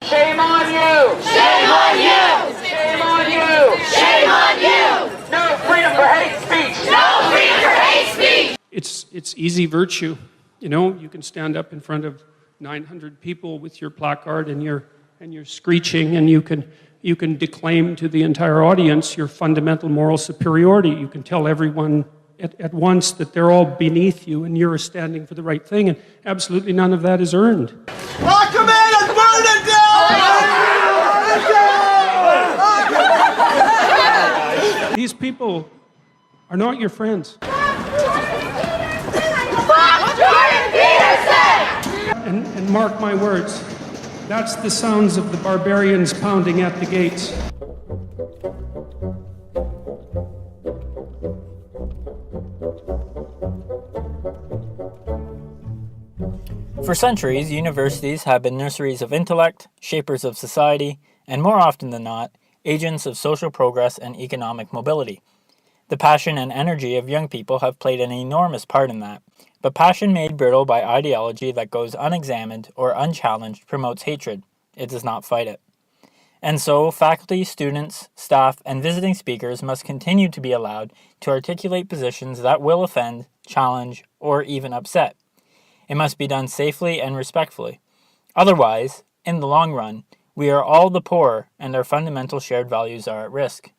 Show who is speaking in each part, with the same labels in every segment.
Speaker 1: Shame on you!
Speaker 2: Shame on you!
Speaker 1: Shame on you!
Speaker 2: Shame on you!
Speaker 1: No freedom for hate speech!
Speaker 2: No freedom for hate speech!
Speaker 3: It's easy virtue. You know, you can stand up in front of 900 people with your placard and your screeching, and you can declaim to the entire audience your fundamental moral superiority. You can tell everyone at once that they're all beneath you and you're standing for the right thing, and absolutely none of that is earned.
Speaker 4: Lock him in and burn it down!
Speaker 3: These people are not your friends.
Speaker 2: Jordan Peterson!
Speaker 3: And mark my words, that's the sounds of the barbarians pounding at the gates.
Speaker 5: For centuries, universities have been nurseries of intellect, shapers of society, and more often than not, agents of social progress and economic mobility. The passion and energy of young people have played an enormous part in that, but passion made brittle by ideology that goes unexamined or unchallenged promotes hatred. It does not fight it. And so, faculty, students, staff, and visiting speakers must continue to be allowed to articulate positions that will offend, challenge, or even upset. It must be done safely and respectfully. Otherwise, in the long run, we are all the poorer and our fundamental shared values are at risk.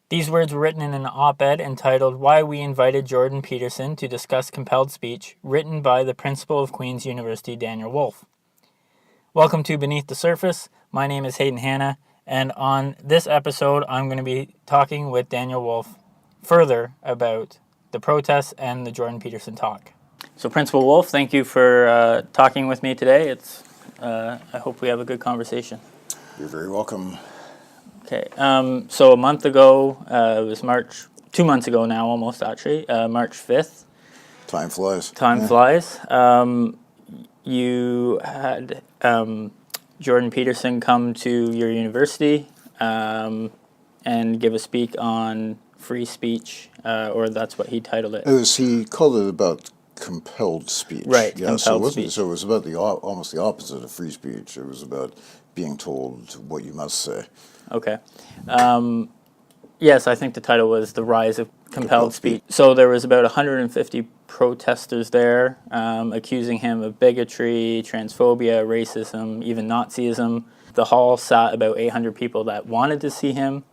Speaker 5: These words were written in an op-ed entitled Why We Invited Jordan Peterson to Discuss Compelled Speech, written by the Principal of Queen's University, Daniel Woolf. Welcome to Beneath the Surface. My name is Haydn Hanna, and on this episode, I'm going to be talking with Daniel Woolf further about the protests and the Jordan Peterson talk. So, Principal Woolf, thank you for talking with me today. I hope we have a good conversation.
Speaker 6: You're very welcome.
Speaker 5: Okay, so a month ago, it was 2 months ago now, almost actually, March 5th.
Speaker 6: Time flies.
Speaker 5: Time flies. You had Jordan Peterson come to your university and give a speak on free speech, or that's what he titled it.
Speaker 6: He called it about compelled speech.
Speaker 5: Right,
Speaker 6: yeah,
Speaker 5: compelled speech.
Speaker 6: So it was about almost the opposite of free speech. It was about being told what you must say.
Speaker 5: Okay. Yes, I think the title was The Rise of Compelled Speech. So there was about 150 protesters there accusing him of bigotry, transphobia, racism, even Nazism. The hall sat about 800 people that wanted to see him.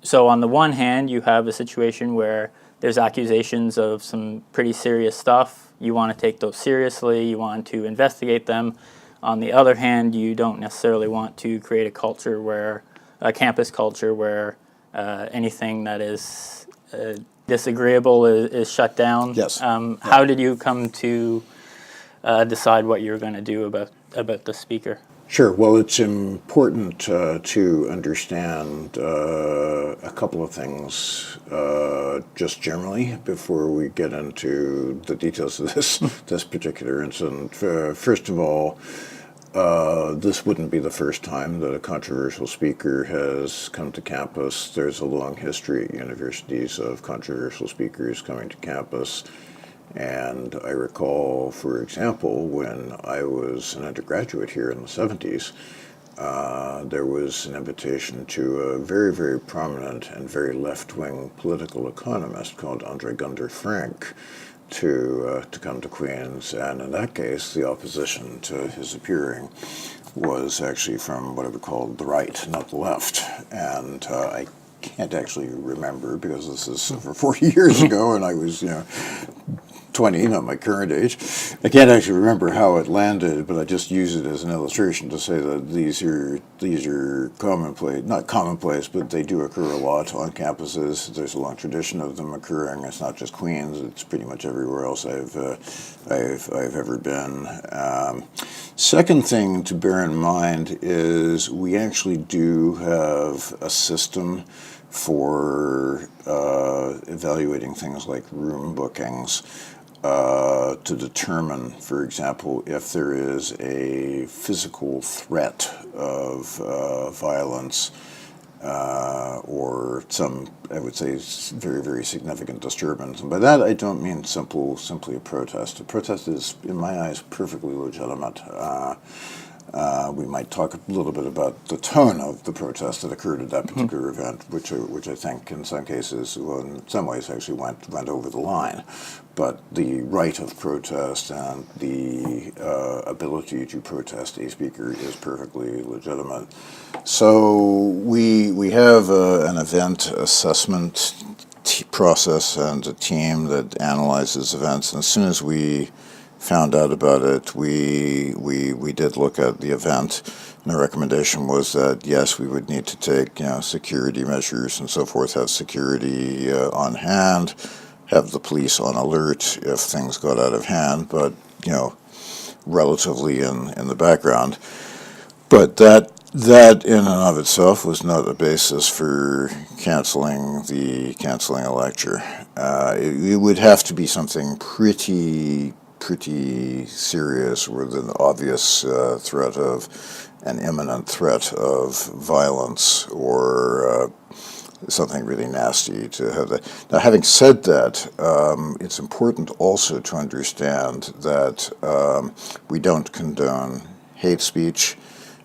Speaker 5: So on the one hand, you have a situation where there's accusations of some pretty serious stuff. You want to take those seriously. You want to investigate them. On the other hand, you don't necessarily want to create a campus culture where anything that is disagreeable is shut down.
Speaker 6: Yes.
Speaker 5: How did you come to decide what you were going to do about the speaker?
Speaker 6: Sure. Well, it's important to understand a couple of things just generally before we get into the details of this particular incident. First of all, this wouldn't be the first time that a controversial speaker has come to campus. There's a long history at universities of controversial speakers coming to campus. And I recall, for example, when I was an undergraduate here in the 70s, there was an invitation to a very, very prominent and very left-wing political economist called Andre Gunder Frank to come to Queen's. And in that case, the opposition to his appearing was actually from what I would call the right, not the left. And I can't actually remember because this is over 40 years ago, and I was, 20, not my current age. I can't actually remember how it landed, but I just use it as an illustration to say that these are commonplace, not commonplace, but they do occur a lot on campuses. There's a long tradition of them occurring. It's not just Queen's; it's pretty much everywhere else I've ever been. Second thing to bear in mind is we actually do have a system for evaluating things like room bookings. To determine, for example, if there is a physical threat of violence or some, I would say, very, very significant disturbance. And by that, I don't mean simply a protest. A protest is, in my eyes, perfectly legitimate. We might talk a little bit about the tone of the protest that occurred at that particular event, which I think in some cases, well, in some ways actually went over the line. But the right of protest and the ability to protest a speaker is perfectly legitimate. So we have an event assessment process and a team that analyzes events. And as soon as we found out about it, we did look at the event, and the recommendation was that yes, we would need to take security measures and so forth, have security on hand, have the police on alert if things got out of hand, but relatively in the background. But that in and of itself was not a basis for canceling a lecture. It would have to be something pretty serious with an obvious an imminent threat of violence or something really nasty to have that. Now, having said that, it's important also to understand that we don't condone hate speech.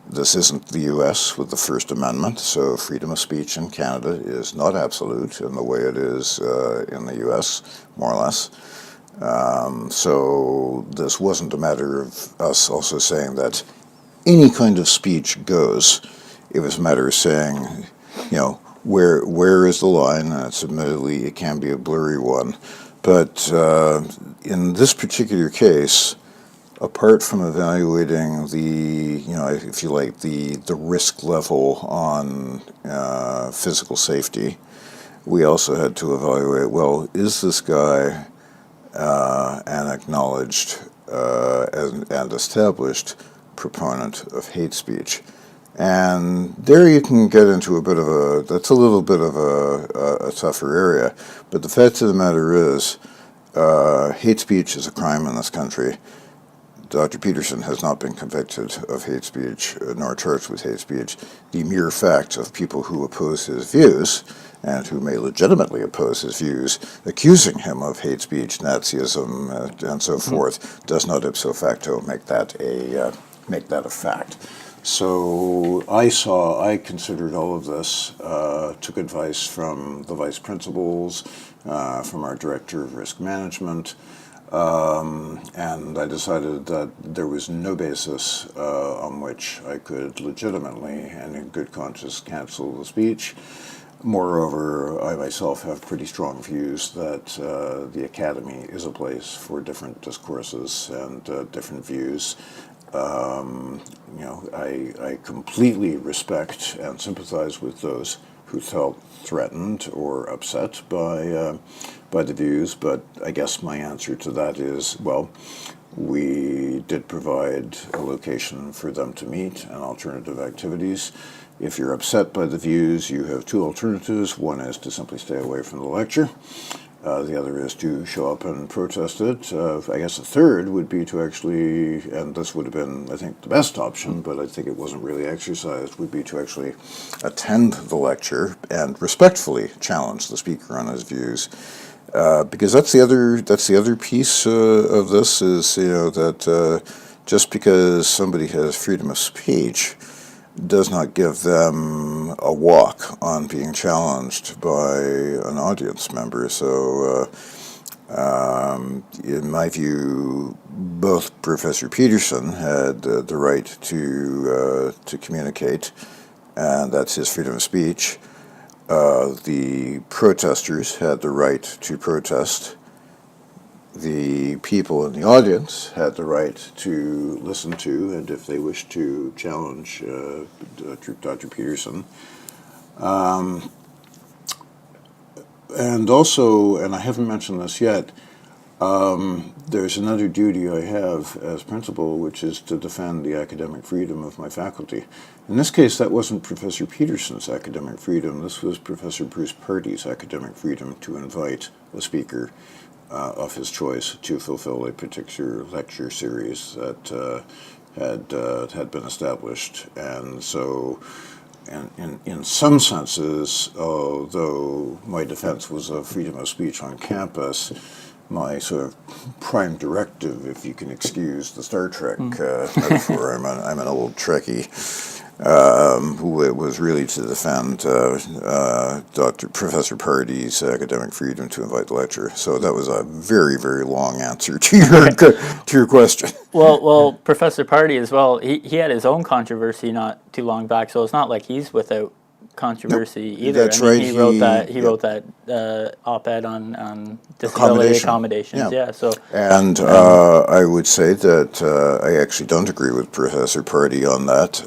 Speaker 6: This isn't the U.S. with the First Amendment, so freedom of speech in Canada is not absolute in the way it is in the U.S., more or less. So this wasn't a matter of us also saying that any kind of speech goes. It was a matter of saying, where is the line? And it's admittedly, it can be a blurry one. But in this particular case, apart from evaluating the, if you like, the risk level on physical safety, we also had to evaluate, well, is this guy an acknowledged and established proponent of hate speech? And there you can get into that's a little bit of a tougher area. But the fact of the matter is, hate speech is a crime in this country. Dr. Peterson has not been convicted of hate speech nor charged with hate speech. The mere fact of people who oppose his views and who may legitimately oppose his views, accusing him of hate speech, Nazism, and so forth, does not ipso facto make that a fact. So I considered all of this, took advice from the vice principals, from our director of risk management, and I decided that there was no basis on which I could legitimately and in good conscience cancel the speech. Moreover, I myself have pretty strong views that the Academy is a place for different discourses and different views. I completely respect and sympathize with those who felt threatened or upset by the views, but I guess my answer to that is, well, we did provide a location for them to meet and alternative activities. If you're upset by the views, you have two alternatives. One is to simply stay away from the lecture. The other is to show up and protest it. I guess the third would be to actually, and this would have been, I think, the best option, but I think it wasn't really exercised, would be to actually attend the lecture and respectfully challenge the speaker on his views. Because that's the other piece of this is, that just because somebody has freedom of speech does not give them a walk on being challenged by an audience member. So, in my view, both Professor Peterson had the right to communicate, and that's his freedom of speech. The protesters had the right to protest. The people in the audience had the right to listen to, and if they wished to challenge Dr. Peterson. And also, and I haven't mentioned this yet, there's another duty I have as principal, which is to defend the academic freedom of my faculty. In this case, that wasn't Professor Peterson's academic freedom. This was Professor Bruce Party's academic freedom to invite a speaker of his choice to fulfill a particular lecture series that had been established. And so, in some senses, although my defense was of freedom of speech on campus, my sort of prime directive, if you can excuse the Star Trek metaphor. I'm an old Trekkie who was really to defend Professor Pardy's academic freedom to invite the lecture. So that was a very, very long answer to your question.
Speaker 5: Well, Professor Pardy as well. He had his own controversy not too long back, so it's not like he's without controversy either.
Speaker 6: That's right.
Speaker 5: He wrote that op-ed on disability accommodations. Yeah. So
Speaker 6: and I would say that I actually don't agree with Professor Pardy on that.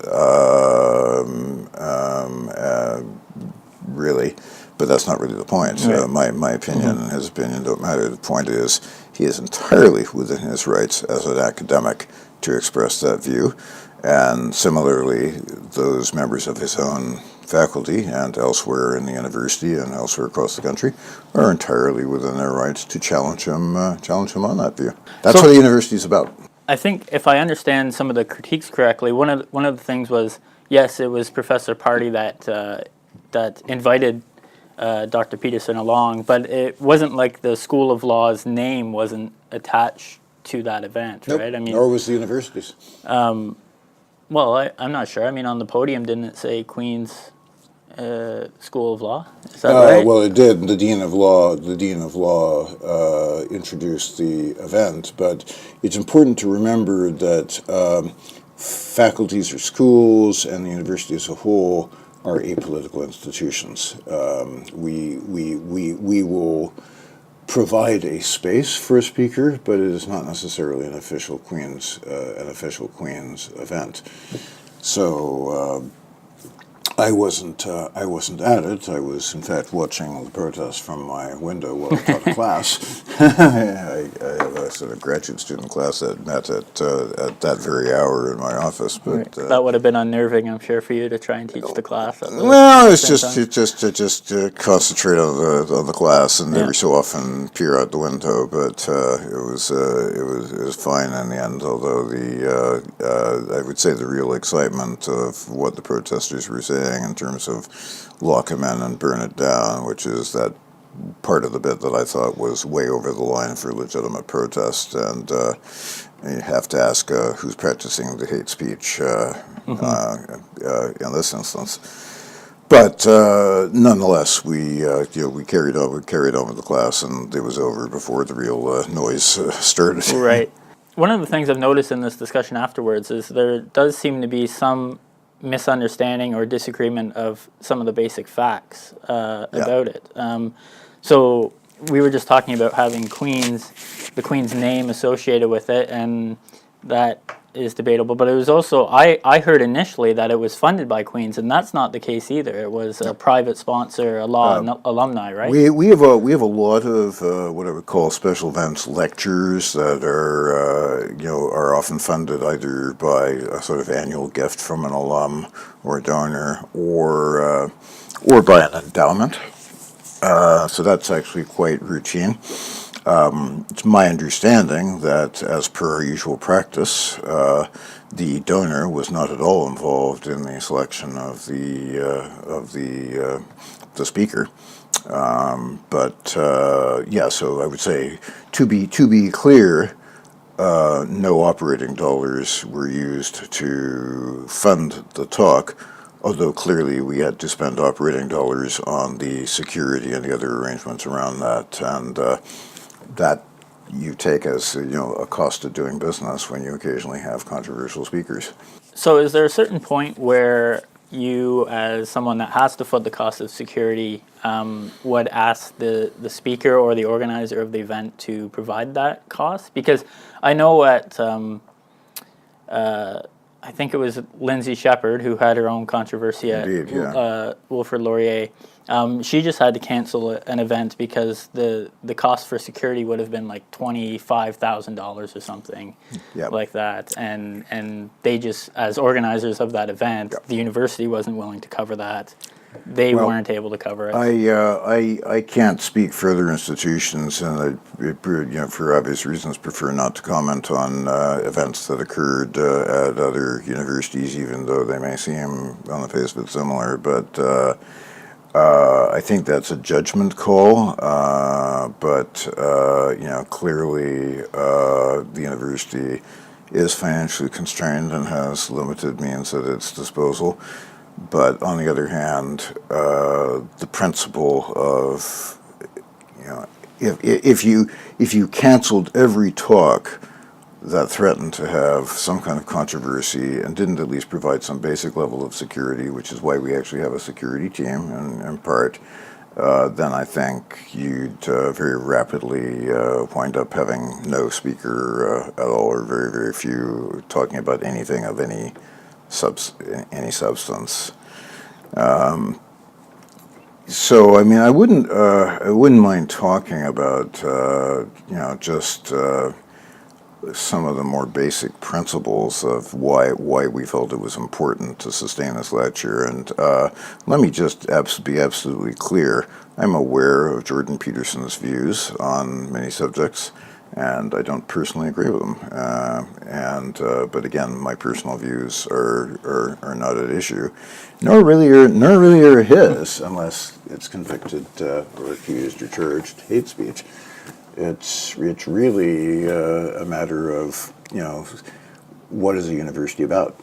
Speaker 6: Really, but that's not really the point.
Speaker 5: Right.
Speaker 6: My opinion and his opinion don't matter. The point is he is entirely within his rights as an academic to express that view, and similarly, those members of his own faculty and elsewhere in the university and elsewhere across the country are entirely within their rights to challenge him on that view. That's what the university is about.
Speaker 5: I think if I understand some of the critiques correctly, one of the things was, yes, it was Professor Pardy that invited Dr. Peterson along, but it wasn't like the School of Law's name wasn't attached to that event,
Speaker 6: Nope.
Speaker 5: right? I mean,
Speaker 6: nor was the university's.
Speaker 5: Well, I'm not sure. I mean, on the podium, didn't it say Queen's School of Law? Is that right?
Speaker 6: Well, it did. The dean of law introduced the event, but it's important to remember that faculties or schools and the university as a whole are apolitical institutions. We will provide a space for a speaker, but it is not necessarily an official Queen's event. So I wasn't at it. I was in fact watching the protests from my window while I taught a class. I have a sort of graduate student class that met at that very hour in my office. But
Speaker 5: that would have been unnerving, I'm sure, for you to try and teach the class.
Speaker 6: Well, it's just concentrate on the class and every so often peer out the window. But it was fine in the end. Although I would say the real excitement of what the protesters were saying in terms of lock him in and burn it down, which is that part of the bit that I thought was way over the line for legitimate protest, and you have to ask who's practicing the hate speech in this instance. But nonetheless, we carried on with the class, and it was over before the real noise started.
Speaker 5: Right. One of the things I've noticed in this discussion afterwards is there does seem to be some misunderstanding or disagreement of some of the basic facts about it. So we were just talking about having the Queen's name associated with it, and that is debatable. But it was also, I heard initially that it was funded by Queen's, and that's not the case either. It was a private sponsor, a law alumni, right?
Speaker 6: We have a lot of what I would call special events lectures that are often funded either by a sort of annual gift from an alum or a donor, or by an endowment. So that's actually quite routine. It's my understanding that, as per our usual practice, the donor was not at all involved in the selection of the speaker. So I would say, to be clear, no operating dollars were used to fund the talk. Although clearly we had to spend operating dollars on the security and the other arrangements around that, and that you take as a cost of doing business when you occasionally have controversial speakers.
Speaker 5: So is there a certain point where you, as someone that has to foot the cost of security, would ask the speaker or the organizer of the event to provide that cost? Because I know at I think it was Lindsay Shepherd, who had her own controversy at Wilfrid Laurier. She just had to cancel an event because the cost for security would have been like $25,000 or something like that. And they just, as organizers of that event, the university wasn't willing to cover that. They weren't able to cover it.
Speaker 6: I can't speak for other institutions, and I, for obvious reasons, prefer not to comment on events that occurred at other universities, even though they may seem on the face of it similar. But I think that's a judgment call, but clearly the university is financially constrained and has limited means at its disposal. But on the other hand, the principle of if you canceled every talk that threatened to have some kind of controversy and didn't at least provide some basic level of security, which is why we actually have a security team in part, then I think you'd very rapidly wind up having no speaker at all, or very, very few talking about anything of any substance. So I mean, I wouldn't mind talking about just some of the more basic principles of why we felt it was important to sustain this lecture. And let me just be absolutely clear. I'm aware of Jordan Peterson's views on many subjects, and I don't personally agree with them. But again, my personal views are not at issue, nor really are his, unless it's convicted or accused or charged hate speech. It's really a matter of, what is a university about?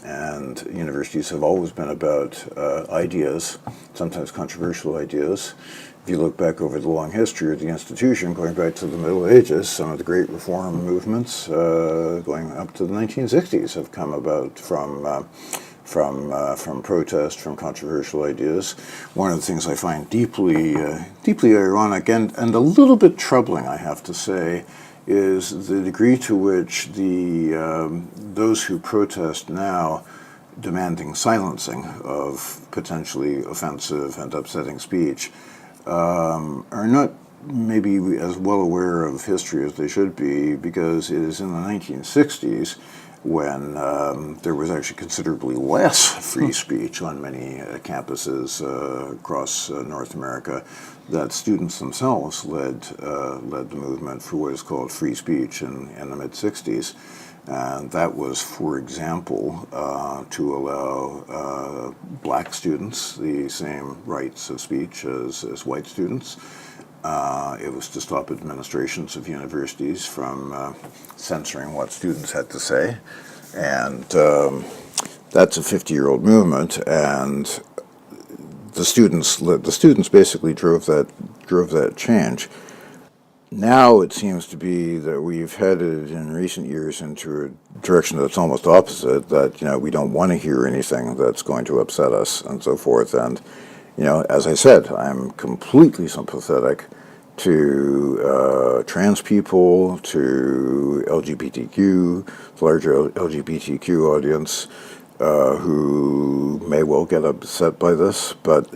Speaker 6: And universities have always been about ideas, sometimes controversial ideas. If you look back over the long history of the institution, going back to the Middle Ages, some of the great reform movements going up to the 1960s have come about from protest, from controversial ideas. One of the things I find deeply ironic and a little bit troubling, I have to say, is the degree to which those who protest now, demanding silencing of potentially offensive and upsetting speech, are not maybe as well aware of history as they should be, because it is in the 1960s when there was actually considerably less free speech on many campuses across North America, that students themselves led the movement for what is called free speech in the mid-60s. And that was, for example, to allow black students the same rights of speech as white students. It was to stop administrations of universities from censoring what students had to say, and that's a 50-year-old movement. And the students basically drove that change. Now it seems to be that we've headed in recent years into a direction that's almost opposite. That we don't want to hear anything that's going to upset us and so forth. And as I said, I'm completely sympathetic to trans people, to LGBTQ, the larger LGBTQ audience, who may well get upset by this, but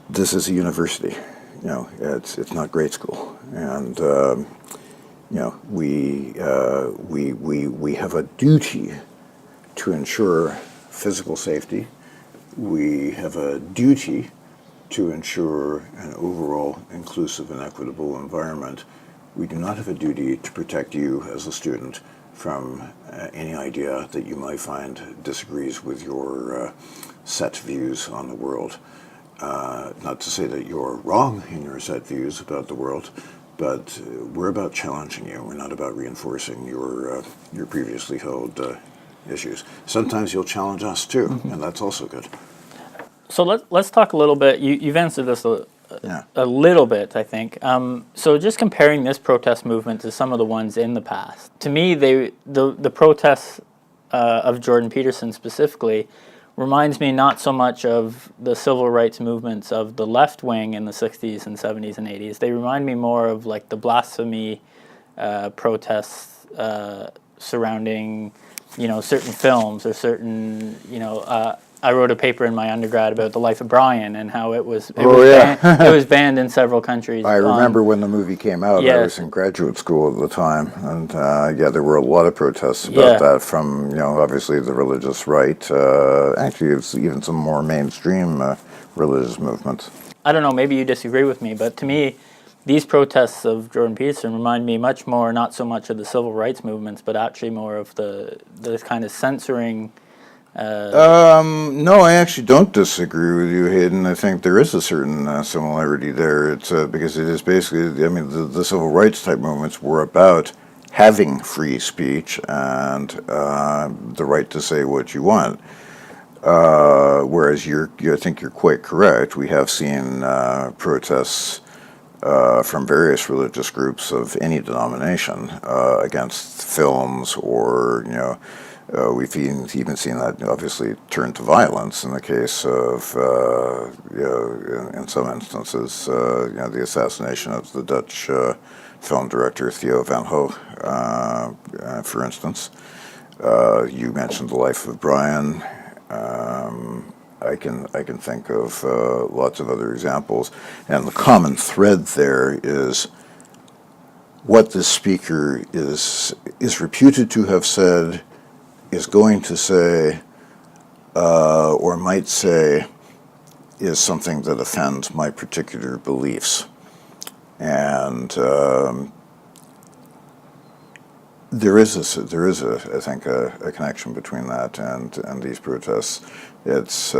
Speaker 6: this is a university. It's not grade school, and we have a duty to ensure physical safety. We have a duty to ensure an overall inclusive and equitable environment. We do not have a duty to protect you as a student from any idea that you might find disagrees with your set views on the world. Not to say that you're wrong in your set views about the world, but we're about challenging you. We're not about reinforcing your previously held issues. Sometimes you'll challenge us too, and that's also good.
Speaker 5: So let's talk a little bit. You've answered this a little bit, I think. So just comparing this protest movement to some of the ones in the past, to me, the protests of Jordan Peterson specifically reminds me not so much of the civil rights movements of the left wing in the 60s and 70s and 80s. They remind me more of like the blasphemy protests surrounding, certain films or certain, I wrote a paper in my undergrad about The Life of Brian and how it was banned in several countries.
Speaker 6: I remember when the movie came out. I was in graduate school at the time, and there were a lot of protests about that from obviously the religious right. Actually, it's even some more mainstream religious movements.
Speaker 5: I don't know. Maybe you disagree with me, but to me, these protests of Jordan Peterson remind me much more, not so much of the civil rights movements, but actually more of the kind of censoring
Speaker 6: No, I actually don't disagree with you, Hayden. I think there is a certain similarity there. It's because it is basically, I mean, the civil rights type movements were about having free speech and the right to say what you want. Whereas I think you're quite correct. We have seen protests from various religious groups of any denomination against films, or we've even seen that obviously turn to violence in the case of in some instances the assassination of the Dutch film director Theo van Gogh, for instance. You mentioned The Life of Brian. I can think of lots of other examples, and the common thread there is what the speaker is reputed to have said, is going to say, or might say, is something that offends my particular beliefs, and there is I think a connection between that and these protests. It's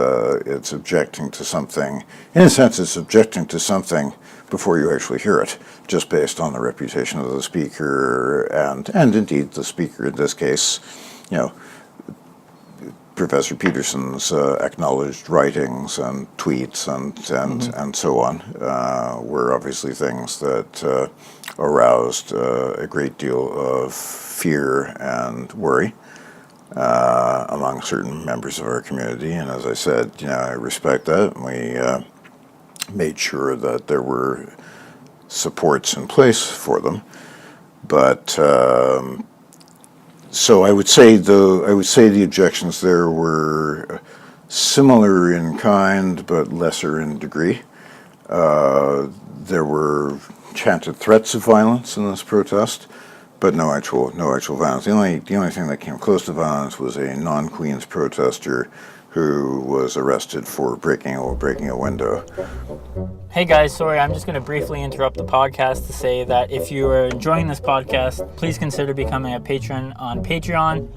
Speaker 6: objecting to something. In a sense, it's objecting to something before you actually hear it, just based on the reputation of the speaker and indeed the speaker in this case, Professor Peterson's acknowledged writings and tweets and so on were obviously things that aroused a great deal of fear and worry among certain members of our community. And as I said, I respect that. We made sure that there were supports in place for them. But so I would say the objections there were similar in kind, but lesser in degree. There were chanted threats of violence in this protest, but no actual violence. The only thing that came close to violence was a non-Queens protester who was arrested for breaking a window.
Speaker 5: Hey guys, sorry, I'm just going to briefly interrupt the podcast to say that if you are enjoying this podcast, please consider becoming a patron on Patreon.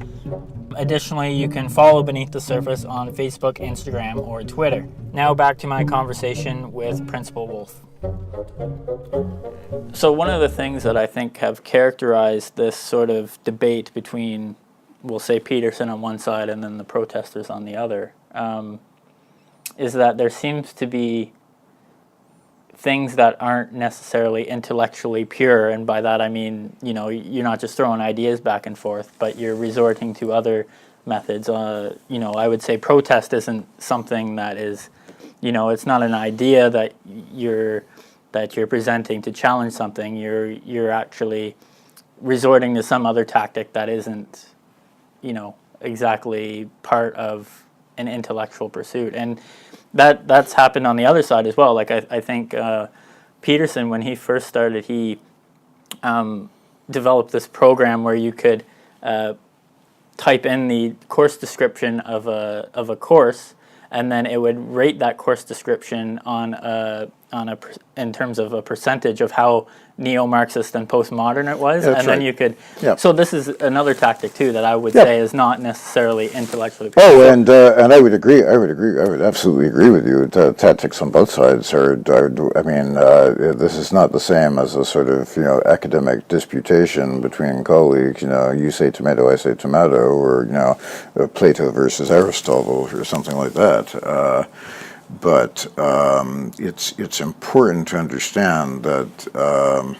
Speaker 5: Additionally, you can follow Beneath the Surface on Facebook, Instagram, or Twitter. Now back to my conversation with Principal Woolf. So one of the things that I think have characterized this sort of debate between, we'll say, Peterson on one side and then the protesters on the other, is that there seems to be things that aren't necessarily intellectually pure, and by that I mean, you're not just throwing ideas back and forth, but you're resorting to other methods. I would say protest isn't something that is, it's not an idea that you're presenting to challenge something. You're actually resorting to some other tactic that isn't, exactly part of an intellectual pursuit. And that's happened on the other side as well. Like I think Peterson, when he first started, he developed this program where you could type in the course description of a course, and then it would rate that course description in terms of a percentage of how neo-Marxist and postmodern it was.
Speaker 6: That's
Speaker 5: and then
Speaker 6: right.
Speaker 5: you could.
Speaker 6: Yep.
Speaker 5: So this is another tactic too that I would
Speaker 6: Yep.
Speaker 5: say is not necessarily intellectually.
Speaker 6: Oh, and I would agree. I would absolutely agree with you. Tactics on both sides are. This is not the same as a sort of academic disputation between colleagues. You say tomato, I say tomato, or Plato versus Aristotle, or something like that. But it's important to understand that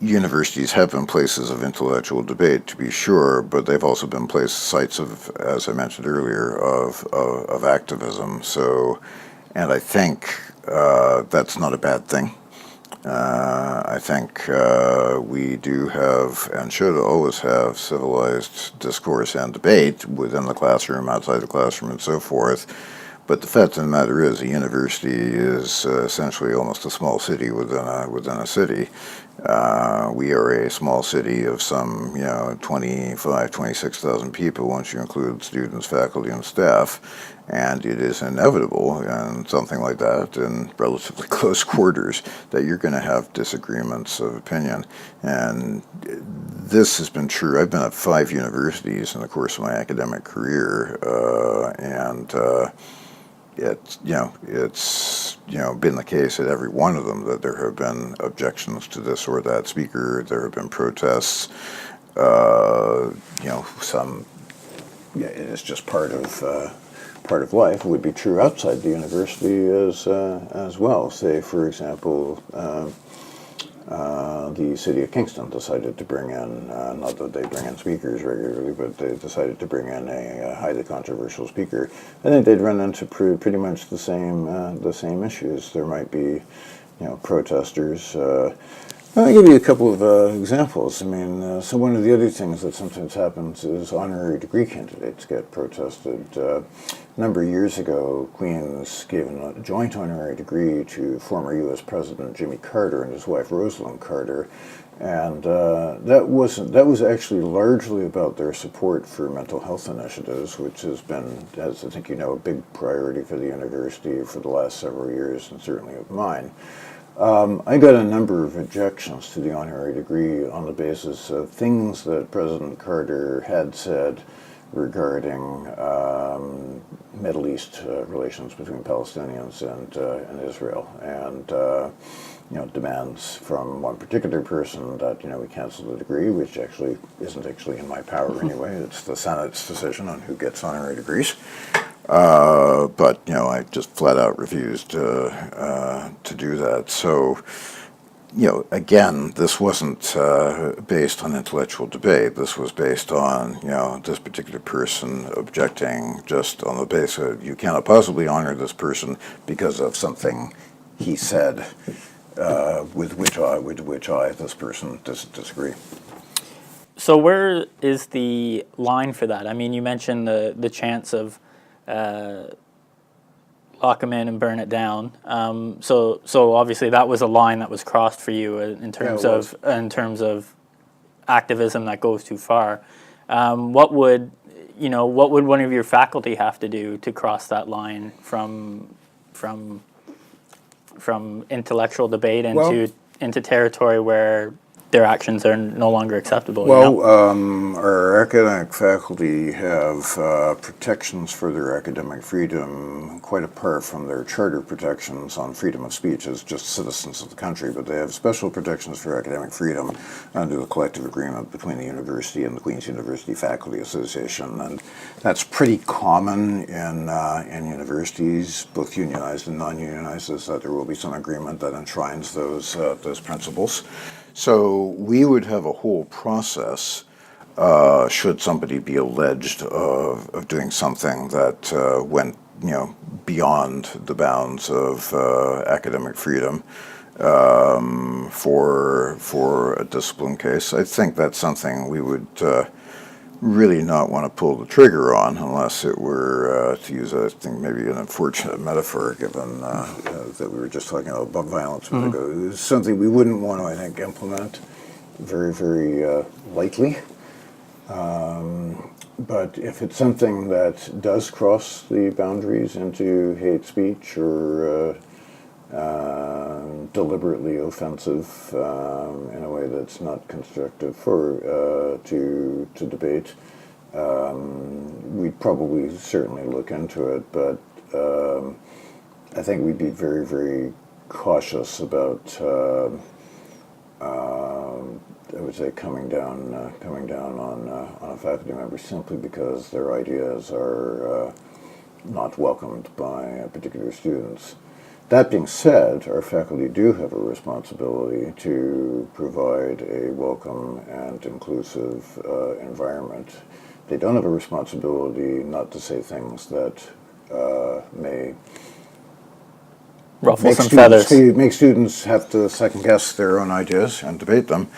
Speaker 6: universities have been places of intellectual debate, to be sure, but they've also been sites of, as I mentioned earlier, of activism. So, and I think that's not a bad thing. I think we do have, and should always have, civilized discourse and debate within the classroom, outside the classroom, and so forth. But the fact of the matter is, a university is essentially almost a small city within a city. We are a small city of some, 26,000 people once you include students, faculty, and staff. And it is inevitable in something like that, in relatively close quarters, that you're going to have disagreements of opinion. And this has been true. I've been at 5 universities in the course of my academic career, and it's been the case at every one of them that there have been objections to this or that speaker. There have been protests. It is just part of life. It would be true outside the university as well. Say, for example, the city of Kingston decided to bring in, not that they bring in speakers regularly, but they decided to bring in a highly controversial speaker. I think they'd run into pretty much the same issues. There might be, protesters. I'll give you a couple of examples. I mean, so one of the other things that sometimes happens is honorary degree candidates get protested. A number of years ago, Queen's gave a joint honorary degree to former U.S. President Jimmy Carter and his wife Rosalind Carter, and that was actually largely about their support for mental health initiatives, which has been, as I think you know, a big priority for the university for the last several years, and certainly of mine. I got a number of objections to the honorary degree on the basis of things that President Carter had said regarding Middle East relations between Palestinians and Israel, and demands from one particular person that we cancel the degree, which actually isn't actually in my power anyway. It's the Senate's decision on who gets honorary degrees. But I just flat out refused to do that. So, again, this wasn't based on intellectual debate. This was based on this particular person objecting just on the basis of you cannot possibly honor this person because of something he said with which this person disagree.
Speaker 5: So where is the line for that? I mean, you mentioned the chance of lock them in and burn it down. So obviously that was a line that was crossed for you in terms of activism that goes too far. What would one of your faculty have to do to cross that line from intellectual debate into territory where their actions are no longer acceptable?
Speaker 6: Our academic faculty have protections for their academic freedom quite apart from their charter protections on freedom of speech as just citizens of the country, but they have special protections for academic freedom under the collective agreement between the university and the Queen's University Faculty Association, and that's pretty common in universities, both unionized and non-unionized, is that there will be some agreement that enshrines those principles. So we would have a whole process should somebody be alleged of doing something that went beyond the bounds of academic freedom for a discipline case. I think that's something we would really not want to pull the trigger on unless it were, to use I think maybe an unfortunate metaphor given that we were just talking about violence a minute ago. It was something we wouldn't want to, I think, implement very, very lightly. But if it's something that does cross the boundaries into hate speech or deliberately offensive in a way that's not constructive to debate, we'd probably certainly look into it, but I think we'd be very, very cautious about I would say coming down on a faculty member simply because their ideas are not welcomed by particular students. That being said, our faculty do have a responsibility to provide a welcome and inclusive environment. They don't have a responsibility not to say things that may
Speaker 5: ruffle some feathers.
Speaker 6: Make students have to second guess their own ideas and debate them.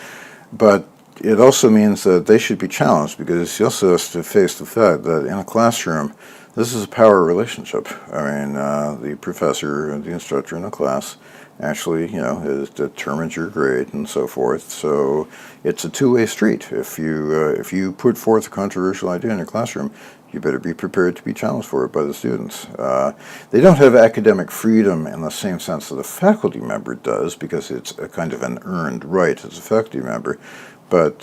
Speaker 6: But it also means that they should be challenged because he also has to face the fact that in a classroom This is a power relationship. I mean, the professor and the instructor in the class actually, has determined your grade and so forth. So it's a two-way street. If you put forth a controversial idea in your classroom, you better be prepared to be challenged for it by the students. They don't have academic freedom in the same sense that a faculty member does, because it's a kind of an earned right as a faculty member. But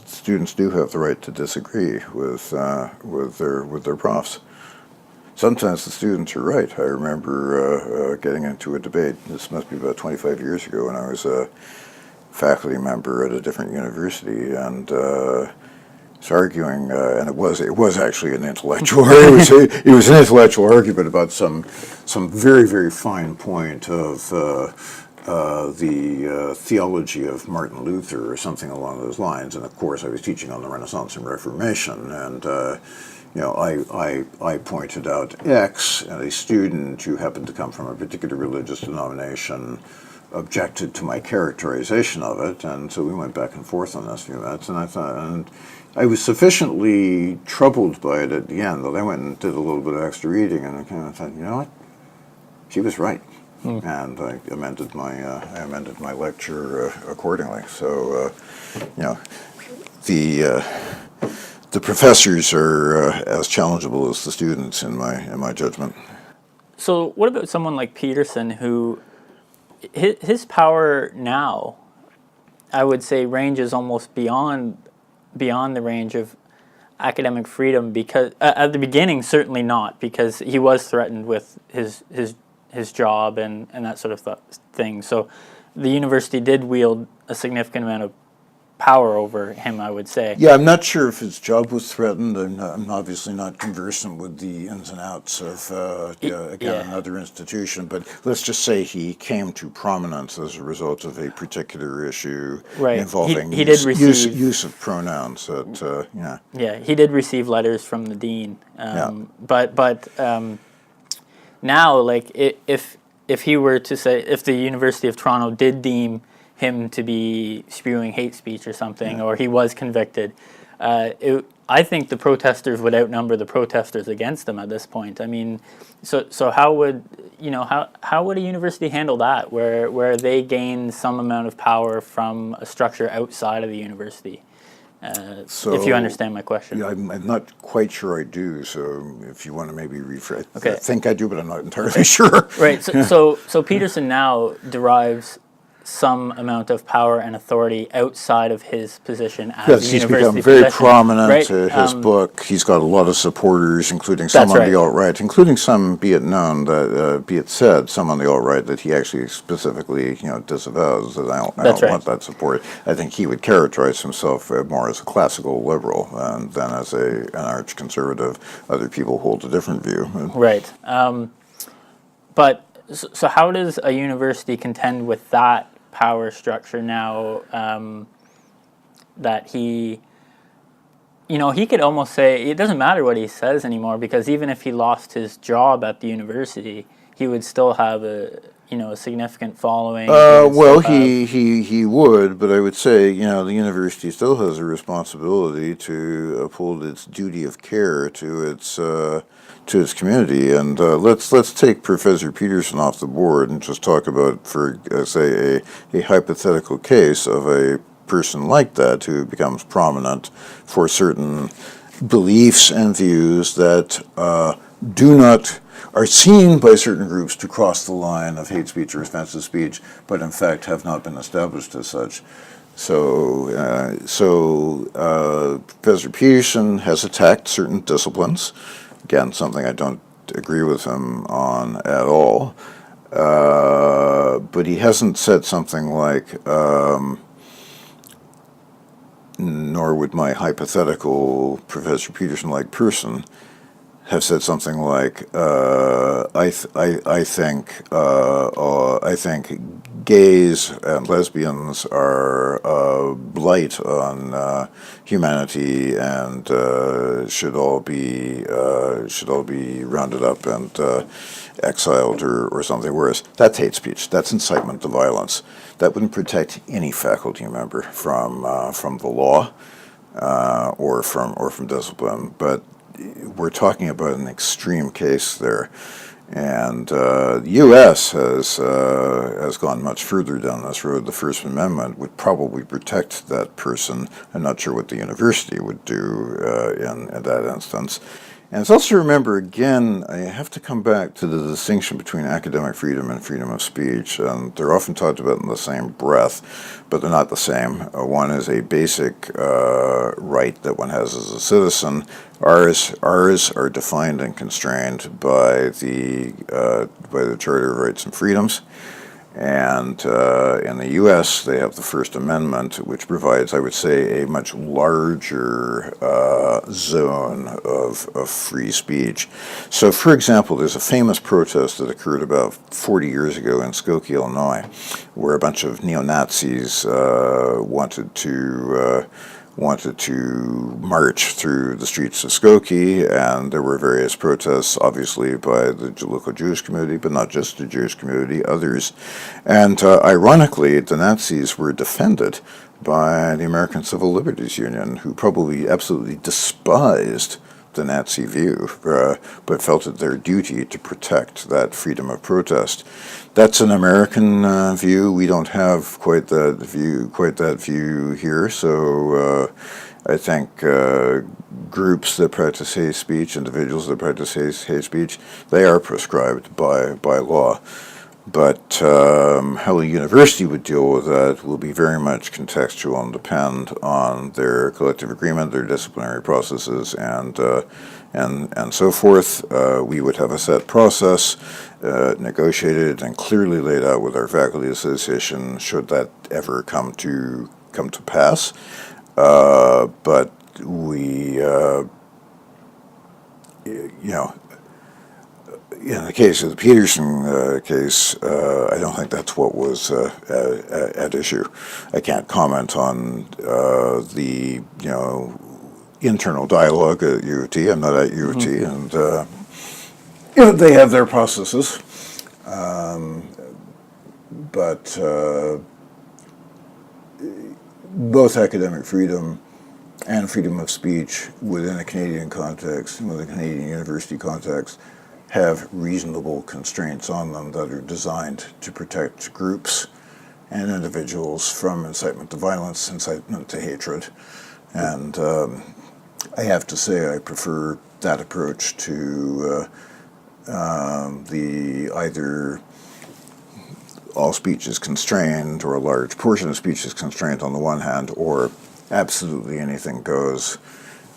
Speaker 6: students do have the right to disagree with their profs. Sometimes the students are right. I remember getting into a debate. This must be about 25 years ago, when I was a faculty member at a different university, and was arguing, and it was actually an intellectual. it was an intellectual argument about some very, very fine point of the theology of Martin Luther or something along those lines. And of course, I was teaching on the Renaissance and Reformation, and I pointed out X, and a student who happened to come from a particular religious denomination objected to my characterization of it, and so we went back and forth on this a few minutes, and I was sufficiently troubled by it at the end that I went and did a little bit of extra reading, and I kind of thought, you know what, she was right. And I amended my lecture accordingly. So, the professors are as challengeable as the students in my judgment.
Speaker 5: So what about someone like Peterson, who his power now, I would say, ranges almost beyond the range of academic freedom, because at the beginning certainly not, because he was threatened with his job and that sort of thing. So the university did wield a significant amount of power over him, I would say.
Speaker 6: Yeah, I'm not sure if his job was threatened. I'm obviously not conversant with the ins and outs of, another institution, but let's just say he came to prominence as a result of a particular issue involving
Speaker 5: he did receive
Speaker 6: use of pronouns.
Speaker 5: Yeah, he did receive letters from the dean. But now, like, if he were to say, if the University of Toronto did deem him to be spewing hate speech or something, or he was convicted, I think the protesters would outnumber the protesters against him at this point. I mean, so how would how would a university handle that, where they gain some amount of power from a structure outside of the university? If you understand my question.
Speaker 6: Yeah, I'm not quite sure I do, so if you want to maybe rephrase.
Speaker 5: Okay.
Speaker 6: I think I do, but I'm not entirely sure.
Speaker 5: Right, so Peterson now derives some amount of power and authority outside of his position as
Speaker 6: Yes,
Speaker 5: a
Speaker 6: he's
Speaker 5: university
Speaker 6: become very
Speaker 5: physician,
Speaker 6: prominent.
Speaker 5: right?
Speaker 6: His book, he's got a lot of supporters, including some on the alt-right, including some, be it said, some on the alt-right that he actually specifically, disavows. That I don't want that support. I think he would characterize himself more as a classical liberal than as an arch-conservative. Other people hold a different view.
Speaker 5: Right. But so how does a university contend with that power structure now, that he could almost say it doesn't matter what he says anymore, because even if he lost his job at the university, he would still have a significant following.
Speaker 6: He would, but I would say the university still has a responsibility to uphold its duty of care to its community, and let's take Professor Peterson off the board and just talk about, for say, a hypothetical case of a person like that who becomes prominent for certain beliefs and views that are seen by certain groups to cross the line of hate speech or offensive speech, but in fact have not been established as such. So Professor Peterson has attacked certain disciplines. Again, something I don't agree with him on at all. But he hasn't said something like, nor would my hypothetical Professor Peterson-like person have said something like, I think gays and lesbians are a blight on humanity and should all be rounded up and exiled or something worse. That's hate speech. That's incitement to violence. That wouldn't protect any faculty member from the law or from discipline. But we're talking about an extreme case there. And the U.S. has gone much further down this road. The First Amendment would probably protect that person. I'm not sure what the university would do in that instance. And it's also, remember, again, I have to come back to the distinction between academic freedom and freedom of speech. They're often talked about in the same breath, but they're not the same. One is a basic right that one has as a citizen. Ours are defined and constrained by the Charter of Rights and Freedoms. And in the U.S., they have the First Amendment, which provides, I would say, a much larger zone of free speech. So, for example, there's a famous protest that occurred about 40 years ago in Skokie, Illinois, where a bunch of neo-Nazis wanted to march through the streets of Skokie, and there were various protests, obviously, by the local Jewish community, but not just the Jewish community, others. And ironically, the Nazis were defended by the American Civil Liberties Union, who probably absolutely despised the Nazi view, but felt it their duty to protect that freedom of protest. That's an American view. We don't have quite that view here. So I think groups that practice hate speech, individuals that practice hate speech, they are prescribed by law. But how a university would deal with that will be very much contextual and depend on their collective agreement, their disciplinary processes, and so forth. We would have a set process, negotiated and clearly laid out with our faculty association, should that ever come to pass. But we, in the case of the Peterson case, I don't think that's what was at issue. I can't comment on the internal dialogue at U of T. I'm not at U of T, and they have their processes. But both academic freedom and freedom of speech within a Canadian context, within a Canadian university context, have reasonable constraints on them that are designed to protect groups and individuals from incitement to violence, incitement to hatred. And I have to say I prefer that approach to the either all speech is constrained or a large portion of speech is constrained on the one hand, or absolutely anything goes,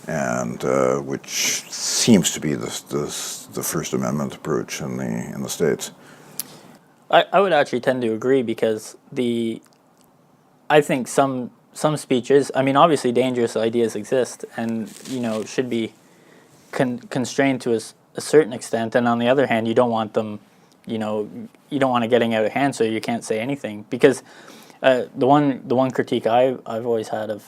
Speaker 6: and which seems to be the First Amendment approach in the States.
Speaker 5: I would actually tend to agree, because I think some speeches, I mean, obviously dangerous ideas exist and should be constrained to a certain extent, and on the other hand, you don't want them, you don't want it getting out of hand, so you can't say anything, because the one critique I've always had of,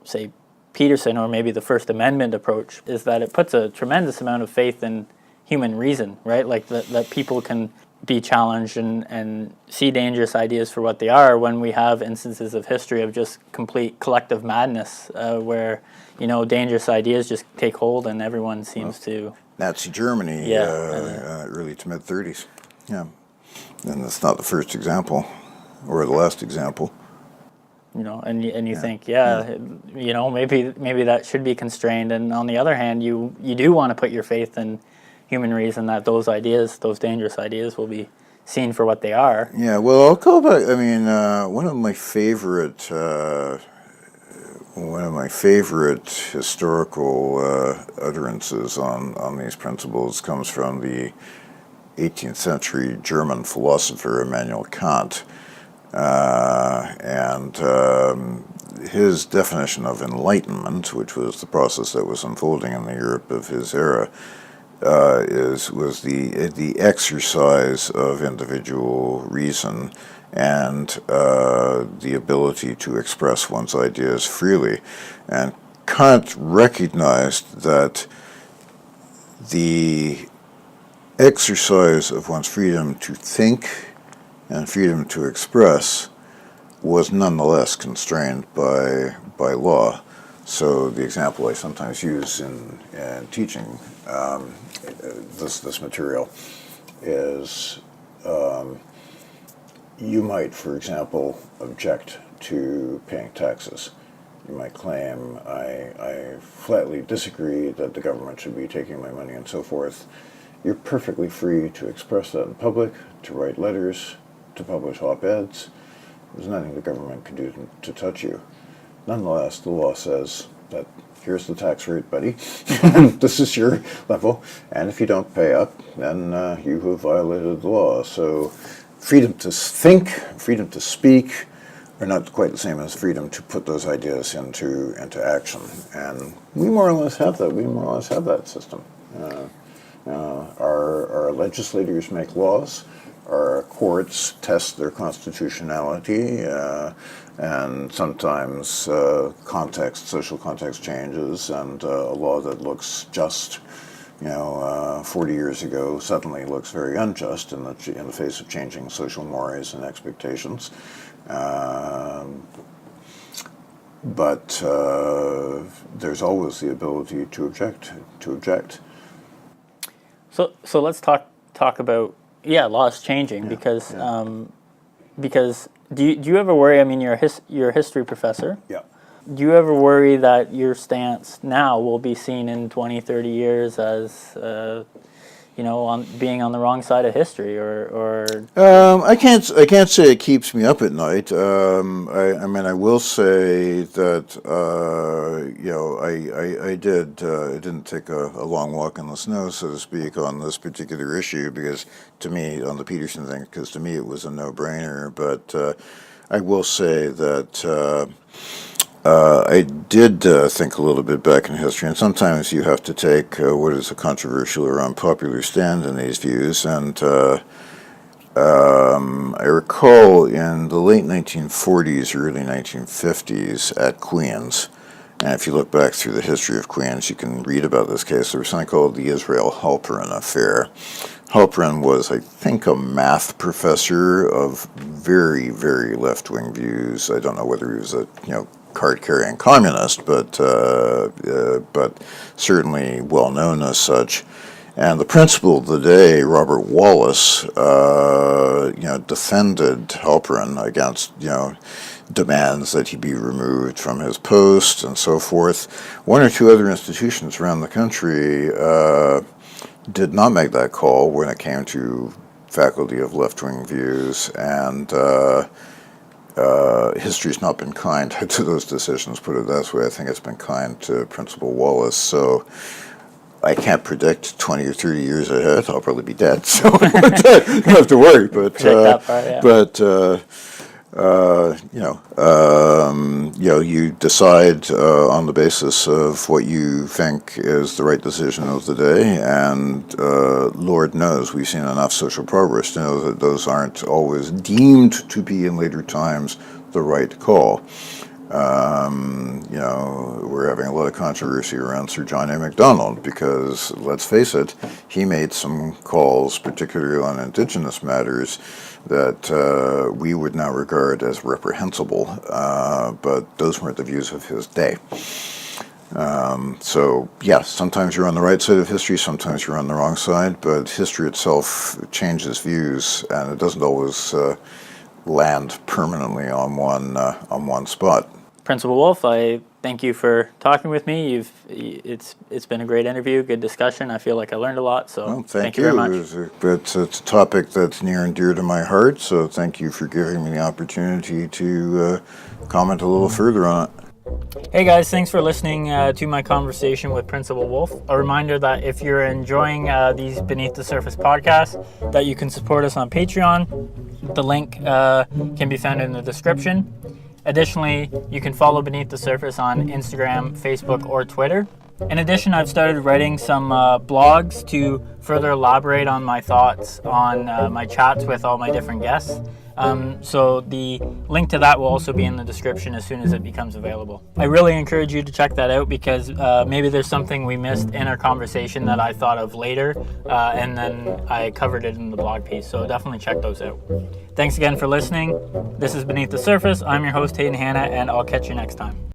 Speaker 5: say, Peterson, or maybe the First Amendment approach, is that it puts a tremendous amount of faith in human reason, right? Like that people can be challenged and see dangerous ideas for what they are, when we have instances of history of just complete collective madness, where dangerous ideas just take hold and everyone seems to. Nazi
Speaker 6: Germany, early to mid-30s, yeah, and that's not the first example or the last example.
Speaker 5: And you think, maybe that should be constrained, and on the other hand, you do want to put your faith in human reason that those dangerous ideas, will be seen for what they are.
Speaker 6: Yeah, well, I'll go back. I mean, one of my favorite historical utterances on these principles comes from the 18th century German philosopher Immanuel Kant. And his definition of enlightenment, which was the process that was unfolding in the Europe of his era, was the exercise of individual reason and the ability to express one's ideas freely. And Kant recognized that the exercise of one's freedom to think and freedom to express was nonetheless constrained by law. So the example I sometimes use in teaching this material is you might, for example, object to paying taxes. You might claim, I flatly disagree that the government should be taking my money and so forth. You're perfectly free to express that in public, to write letters, to publish op-eds. There's nothing the government can do to touch you. Nonetheless, the law says that here's the tax rate, buddy. This is your level. And if you don't pay up, then you have violated the law. So freedom to think, freedom to speak are not quite the same as freedom to put those ideas into action. And we more or less have that. We more or less have that system. Our legislators make laws. Our courts test their constitutionality, and sometimes social context changes, and a law that looks just, 40 years ago suddenly looks very unjust in the face of changing social mores and expectations. But there's always the ability to object.
Speaker 5: So let's talk about laws changing, because do you ever worry? I mean, you're a history professor.
Speaker 6: Yeah.
Speaker 5: Do you ever worry that your stance now will be seen in 20, 30 years as on being on the wrong side of history, or?
Speaker 6: I can't say it keeps me up at night. I mean, I will say that I didn't take a long walk in the snow, so to speak, on this particular issue, because to me, on the Peterson thing, because to me it was a no-brainer. But I will say that I did think a little bit back in history, and sometimes you have to take what is a controversial or unpopular stand in these views. And I recall in the late 1940s, early 1950s at Queen's, and if you look back through the history of Queen's, you can read about this case. There was something called the Israel Halperin affair. Halperin was, I think, a math professor of very, very left-wing views. I don't know whether he was a card-carrying communist, but certainly well known as such. And the principal of the day, Robert Wallace, defended Halperin against demands that he be removed from his post and so forth. One or two other institutions around the country did not make that call when it came to faculty of left-wing views, and history's not been kind to those decisions, put it that way. I think it's been kind to Principal Wallace. So I can't predict 20 or 30 years ahead. I'll probably be dead, so you don't have to worry. But you decide on the basis of what you think is the right decision of the day, and Lord knows we've seen enough social progress to know that those aren't always deemed to be in later times the right call. We're having a lot of controversy around Sir John A. Macdonald because, let's face it, he made some calls, particularly on Indigenous matters, that we would now regard as reprehensible, but those weren't the views of his day. So, yes, sometimes you're on the right side of history, sometimes you're on the wrong side, but history itself changes views, and it doesn't always land permanently on one spot.
Speaker 5: Principal Woolf, I thank you for talking with me. It's been a great interview, good discussion. I feel like I learned a lot, so thank you very much.
Speaker 6: It's a topic that's near and dear to my heart, so thank you for giving me the opportunity to comment a little further on it.
Speaker 5: Hey guys, thanks for listening to my conversation with Principal Woolf. A reminder that if you're enjoying these Beneath the Surface podcasts, that you can support us on Patreon. The link can be found in the description. Additionally, you can follow Beneath the Surface on Instagram, Facebook, or Twitter. In addition, I've started writing some blogs to further elaborate on my thoughts on my chats with all my different guests. So the link to that will also be in the description as soon as it becomes available. I really encourage you to check that out because maybe there's something we missed in our conversation that I thought of later, and then I covered it in the blog piece. So definitely check those out. Thanks again for listening. This is Beneath the Surface. I'm your host, Hayden Hanna, and I'll catch you next time.